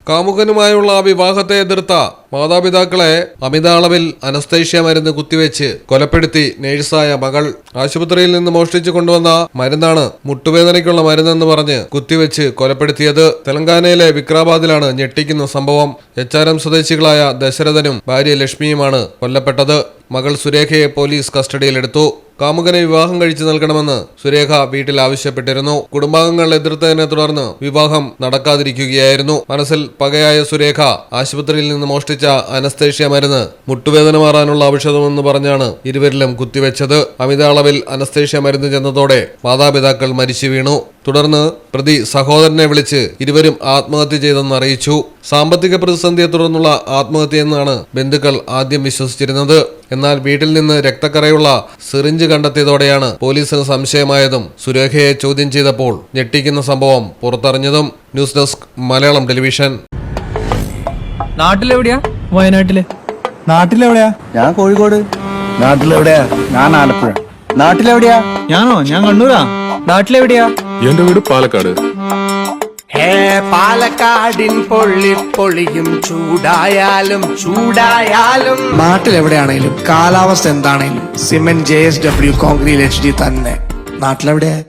കാമുകനുമായുള്ള വിവാഹത്തെ എതിർത്ത മാതാപിതാക്കളെ അമിത അളവിൽ അനസ്തേഷ്യ മരുന്ന് കുത്തിവെച്ച് കൊലപ്പെടുത്തി നേഴ്സായ മകൾ. ആശുപത്രിയിൽ നിന്ന് മോഷ്ടിച്ചു കൊണ്ടുവന്ന മരുന്നാണ് മുട്ടുവേദനയ്ക്കുള്ള മരുന്നെന്ന് പറഞ്ഞ് കുത്തിവെച്ച് കൊലപ്പെടുത്തിയത്. തെലങ്കാനയിലെ വിക്രാബാദിലാണ് ഞെട്ടിക്കുന്ന സംഭവം. HRM സ്വദേശികളായ ദശരഥനും ഭാര്യ ലക്ഷ്മിയുമാണ് കൊല്ലപ്പെട്ടത്. മകൾ സുരേഖയെ പോലീസ് കസ്റ്റഡിയിലെടുത്തു. കാമുകനെ വിവാഹം കഴിച്ചു നൽകണമെന്ന് സുരേഖ വീട്ടിൽ ആവശ്യപ്പെട്ടിരുന്നു. കുടുംബാംഗങ്ങൾ എതിർത്തതിനെ തുടർന്ന് വിവാഹം നടക്കാതിരിക്കുകയായിരുന്നു. മനസ്സിൽ പകയായ സുരേഖ ആശുപത്രിയിൽ നിന്ന് മോഷ്ടിച്ച അനസ്തേഷ്യ മരുന്ന് മുട്ടുവേദന മാറാനുള്ള ഔഷധമെന്ന് പറഞ്ഞാണ് ഇരുവരിലും കുത്തിവെച്ചത്. അമിത അളവിൽ അനസ്തേഷ്യ മരുന്ന് ചെന്നതോടെ മാതാപിതാക്കൾ മരിച്ചു വീണു. തുടർന്ന് പ്രതി സഹോദരനെ വിളിച്ച് ഇരുവരും ആത്മഹത്യ ചെയ്തെന്ന് അറിയിച്ചു. സാമ്പത്തിക പ്രതിസന്ധിയെ തുടർന്നുള്ള ആത്മഹത്യയെന്നാണ് ബന്ധുക്കൾ ആദ്യം വിശ്വസിച്ചിരുന്നത്. എന്നാൽ വീട്ടിൽ നിന്ന് രക്തക്കറയുള്ള സിറിഞ്ച് കണ്ടെത്തിയതോടെയാണ് പോലീസിന് സംശയമായതും സുരേഖയെ ചോദ്യം ചെയ്തപ്പോൾ ഞെട്ടിക്കുന്ന സംഭവം പുറത്തറിഞ്ഞതും. News desk Malayalam television. നാട്ടിലെവിടെയാ? വയനാട്ടില്. നാട്ടിലെവിടെയാ? ഞാൻ കോഴിക്കോട്. നാട്ടിലെവിടെയാ? ഞാൻ ആലപ്പുഴ. നാട്ടിലെവിടെയാ? ഞാൻ കണ്ണൂരാ. നാട്ടിലെവിടെയാ? എന്റെ വീട് പാലക്കാട്. പാലക്കാടിൻ പൊള്ളിപ്പൊളിയും ചൂടായാലും നാട്ടിലെവിടെയാണേലും കാലാവസ്ഥ എന്താണേലും സിമെന്റ് JSW കോൺക്രീറ്റ് HD തന്നെ. നാട്ടിലെവിടെയാ?